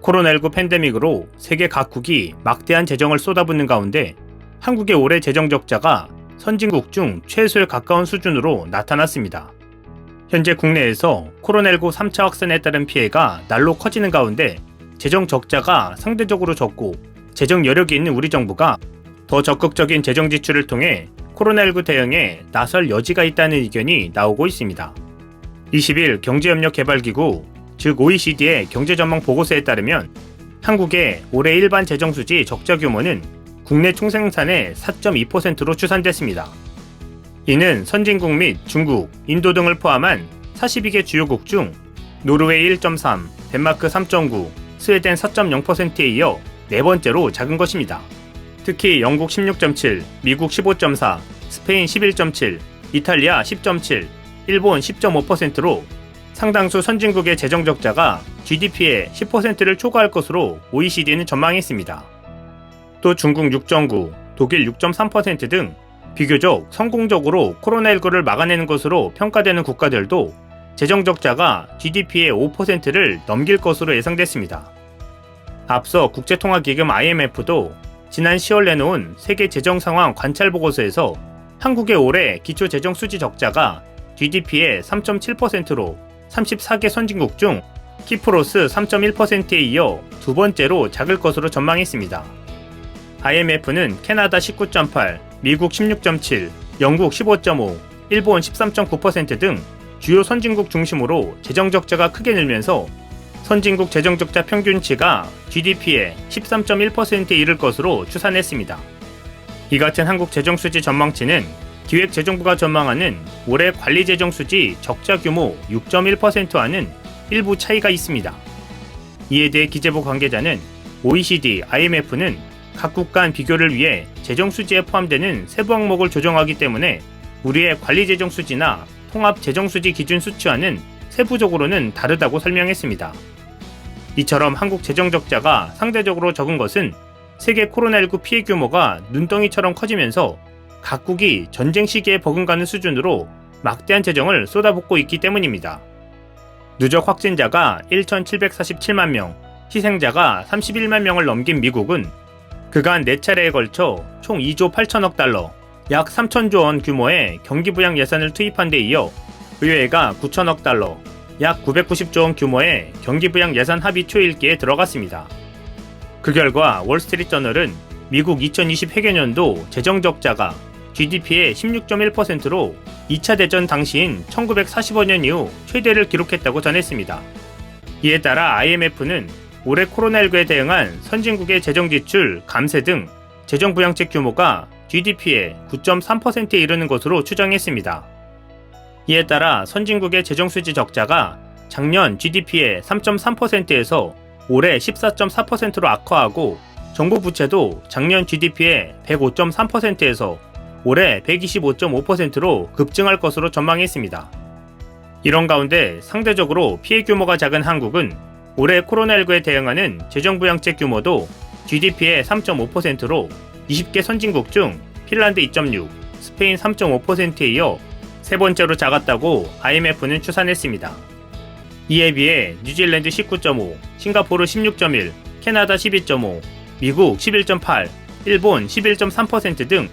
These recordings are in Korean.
코로나19 팬데믹으로 세계 각국이 막대한 재정을 쏟아붓는 가운데 한국의 올해 재정 적자가 선진국 중 최소에 가까운 수준으로 나타났습니다. 현재 국내에서 코로나19 3차 확산에 따른 피해가 날로 커지는 가운데 재정 적자가 상대적으로 적고 재정 여력이 있는 우리 정부가 더 적극적인 재정 지출을 통해 코로나19 대응에 나설 여지가 있다는 의견이 나오고 있습니다. 20일 경제협력개발기구 즉 OECD의 경제전망 보고서에 따르면 한국의 올해 일반 재정수지 적자 규모는 국내 총생산의 4.2%로 추산됐습니다. 이는 선진국 및 중국, 인도 등을 포함한 42개 주요국 중 노르웨이 1.3, 덴마크 3.9, 스웨덴 4.0%에 이어 네 번째로 작은 것입니다. 특히 영국 16.7, 미국 15.4, 스페인 11.7, 이탈리아 10.7, 일본 10.5%로 상당수 선진국의 재정 적자가 GDP의 10%를 초과할 것으로 OECD는 전망했습니다. 또 중국 6.9, 독일 6.3% 등 비교적 성공적으로 코로나19를 막아내는 것으로 평가되는 국가들도 재정 적자가 GDP의 5%를 넘길 것으로 예상됐습니다. 앞서 국제통화기금 IMF도 지난 10월 내놓은 세계 재정 상황 관찰 보고서에서 한국의 올해 기초 재정 수지 적자가 GDP의 3.7%로 34개 선진국 중 키프로스 3.1%에 이어 두 번째로 작을 것으로 전망했습니다. IMF는 캐나다 19.8, 미국 16.7, 영국 15.5, 일본 13.9% 등 주요 선진국 중심으로 재정 적자가 크게 늘면서 선진국 재정 적자 평균치가 GDP의 13.1%에 이를 것으로 추산했습니다. 이 같은 한국 재정 수지 전망치는 기획재정부가 전망하는 올해 관리재정수지 적자 규모 6.1%와는 일부 차이가 있습니다. 이에 대해 기재부 관계자는 OECD, IMF는 각국 간 비교를 위해 재정수지에 포함되는 세부 항목을 조정하기 때문에 우리의 관리재정수지나 통합재정수지 기준 수치와는 세부적으로는 다르다고 설명했습니다. 이처럼 한국 재정 적자가 상대적으로 적은 것은 세계 코로나19 피해 규모가 눈덩이처럼 커지면서 각국이 전쟁 시기에 버금가는 수준으로 막대한 재정을 쏟아붓고 있기 때문입니다. 누적 확진자가 1,747만 명, 희생자가 31만 명을 넘긴 미국은 그간 4차례에 걸쳐 총 2조 8천억 달러, 약 3천조 원 규모의 경기부양 예산을 투입한 데 이어 의회가 9천억 달러, 약 990조 원 규모의 경기부양 예산 합의 초읽기에 들어갔습니다. 그 결과 월스트리트저널은 미국 2020 회계년도 재정 적자가 GDP의 16.1%로 2차 대전 당시인 1945년 이후 최대를 기록했다고 전했습니다. 이에 따라 IMF는 올해 코로나19에 대응한 선진국의 재정 지출, 감세 등 재정 부양책 규모가 GDP의 9.3%에 이르는 것으로 추정했습니다. 이에 따라 선진국의 재정 수지 적자가 작년 GDP의 3.3%에서 올해 14.4%로 악화하고 정부 부채도 작년 GDP의 105.3%에서 올해 125.5%로 급증할 것으로 전망했습니다. 이런 가운데 상대적으로 피해 규모가 작은 한국은 올해 코로나19에 대응하는 재정부양책 규모도 GDP의 3.5%로 20개 선진국 중 핀란드 2.6, 스페인 3.5%에 이어 세 번째로 작았다고 IMF는 추산했습니다. 이에 비해 뉴질랜드 19.5, 싱가포르 16.1, 캐나다 12.5, 미국 11.8, 일본 11.3% 등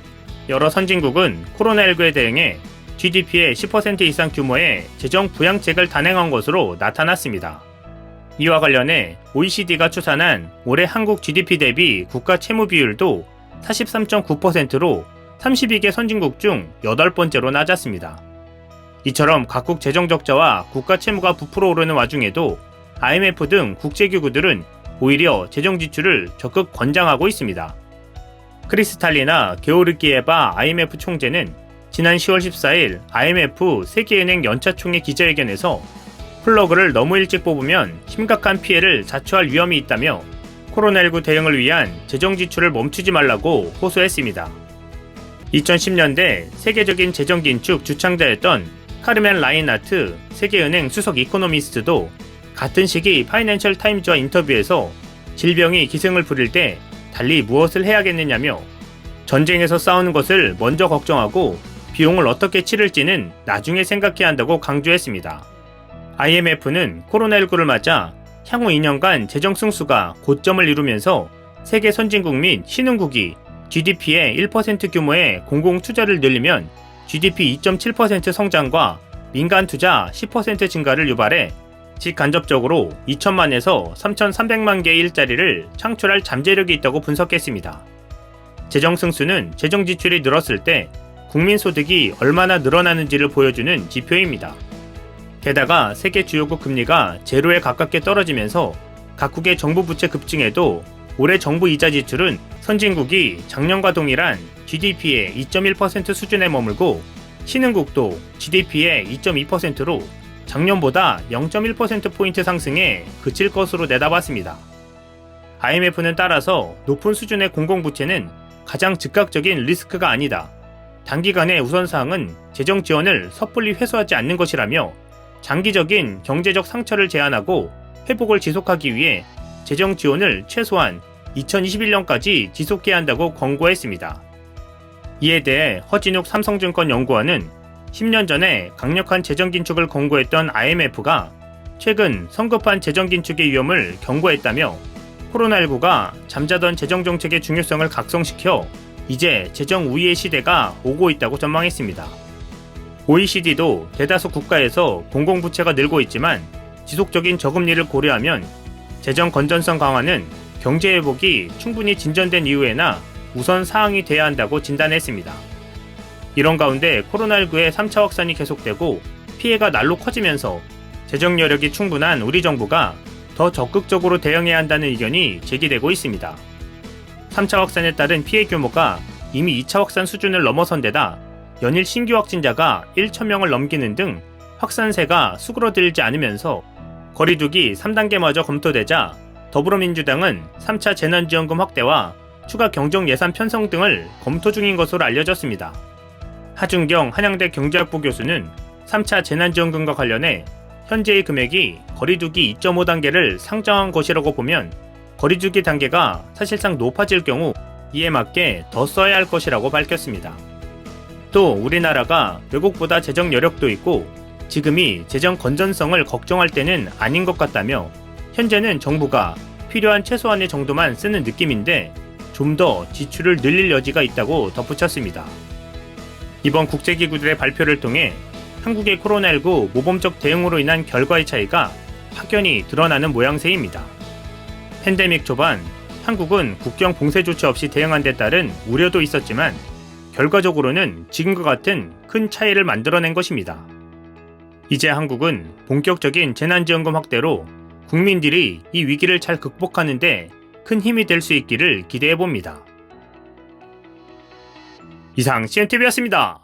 여러 선진국은 코로나19에 대응해 GDP의 10% 이상 규모의 재정 부양책을 단행한 것으로 나타났습니다. 이와 관련해 OECD가 추산한 올해 한국 GDP 대비 국가 채무 비율도 43.9%로 32개 선진국 중 8번째로 낮았습니다. 이처럼 각국 재정 적자와 국가 채무가 부풀어 오르는 와중에도 IMF 등 국제기구들은 오히려 재정 지출을 적극 권장하고 있습니다. 크리스탈리나 게오르기에바 IMF 총재는 지난 10월 14일 IMF 세계은행 연차총회 기자회견에서 플러그를 너무 일찍 뽑으면 심각한 피해를 자초할 위험이 있다며 코로나19 대응을 위한 재정 지출을 멈추지 말라고 호소했습니다. 2010년대 세계적인 재정 긴축 주창자였던 카르멘 라인하트 세계은행 수석 이코노미스트도 같은 시기 파이낸셜 타임즈와 인터뷰에서 질병이 기승을 부릴 때 달리 무엇을 해야겠느냐며 전쟁에서 싸우는 것을 먼저 걱정하고 비용을 어떻게 치를지는 나중에 생각해야 한다고 강조했습니다. IMF는 코로나19를 맞아 향후 2년간 재정 승수가 고점을 이루면서 세계 선진국 및 신흥국이 GDP의 1% 규모의 공공 투자를 늘리면 GDP 2.7% 성장과 민간 투자 10% 증가를 유발해 직간접적으로 2천만에서 3,300만 개의 일자리를 창출할 잠재력이 있다고 분석했습니다. 재정 승수는 재정 지출이 늘었을 때 국민 소득이 얼마나 늘어나는지를 보여주는 지표입니다. 게다가 세계 주요국 금리가 제로에 가깝게 떨어지면서 각국의 정부 부채 급증에도 올해 정부 이자 지출은 선진국이 작년과 동일한 GDP의 2.1% 수준에 머물고 신흥국도 GDP의 2.2%로 작년보다 0.1%포인트 상승에 그칠 것으로 내다봤습니다. IMF는 따라서 높은 수준의 공공부채는 가장 즉각적인 리스크가 아니다. 단기간의 우선사항은 재정 지원을 섣불리 회수하지 않는 것이라며 장기적인 경제적 상처를 제한하고 회복을 지속하기 위해 재정 지원을 최소한 2021년까지 지속해야 한다고 권고했습니다. 이에 대해 허진욱 삼성증권 연구원은 10년 전에 강력한 재정 긴축을 권고했던 IMF가 최근 성급한 재정 긴축의 위험을 경고했다며 코로나19가 잠자던 재정 정책의 중요성을 각성시켜 이제 재정 우위의 시대가 오고 있다고 전망했습니다. OECD도 대다수 국가에서 공공부채가 늘고 있지만 지속적인 저금리를 고려하면 재정 건전성 강화는 경제 회복이 충분히 진전된 이후에나 우선 사항이 돼야 한다고 진단했습니다. 이런 가운데 코로나19의 3차 확산이 계속되고 피해가 날로 커지면서 재정 여력이 충분한 우리 정부가 더 적극적으로 대응해야 한다는 의견이 제기되고 있습니다. 3차 확산에 따른 피해 규모가 이미 2차 확산 수준을 넘어선 데다 연일 신규 확진자가 1,000명을 넘기는 등 확산세가 수그러들지 않으면서 거리두기 3단계마저 검토되자 더불어민주당은 3차 재난지원금 확대와 추가 경정 예산 편성 등을 검토 중인 것으로 알려졌습니다. 하준경 한양대 경제학부 교수는 3차 재난지원금과 관련해 현재의 금액이 거리두기 2.5단계를 상정한 것이라고 보면 거리두기 단계가 사실상 높아질 경우 이에 맞게 더 써야 할 것이라고 밝혔습니다. 또 우리나라가 외국보다 재정 여력도 있고 지금이 재정 건전성을 걱정할 때는 아닌 것 같다며 현재는 정부가 필요한 최소한의 정도만 쓰는 느낌인데 좀 더 지출을 늘릴 여지가 있다고 덧붙였습니다. 이번 국제기구들의 발표를 통해 한국의 코로나19 모범적 대응으로 인한 결과의 차이가 확연히 드러나는 모양새입니다. 팬데믹 초반 한국은 국경 봉쇄 조치 없이 대응한 데 따른 우려도 있었지만 결과적으로는 지금과 같은 큰 차이를 만들어낸 것입니다. 이제 한국은 본격적인 재난지원금 확대로 국민들이 이 위기를 잘 극복하는 데 큰 힘이 될 수 있기를 기대해봅니다. 이상 CNTV였습니다.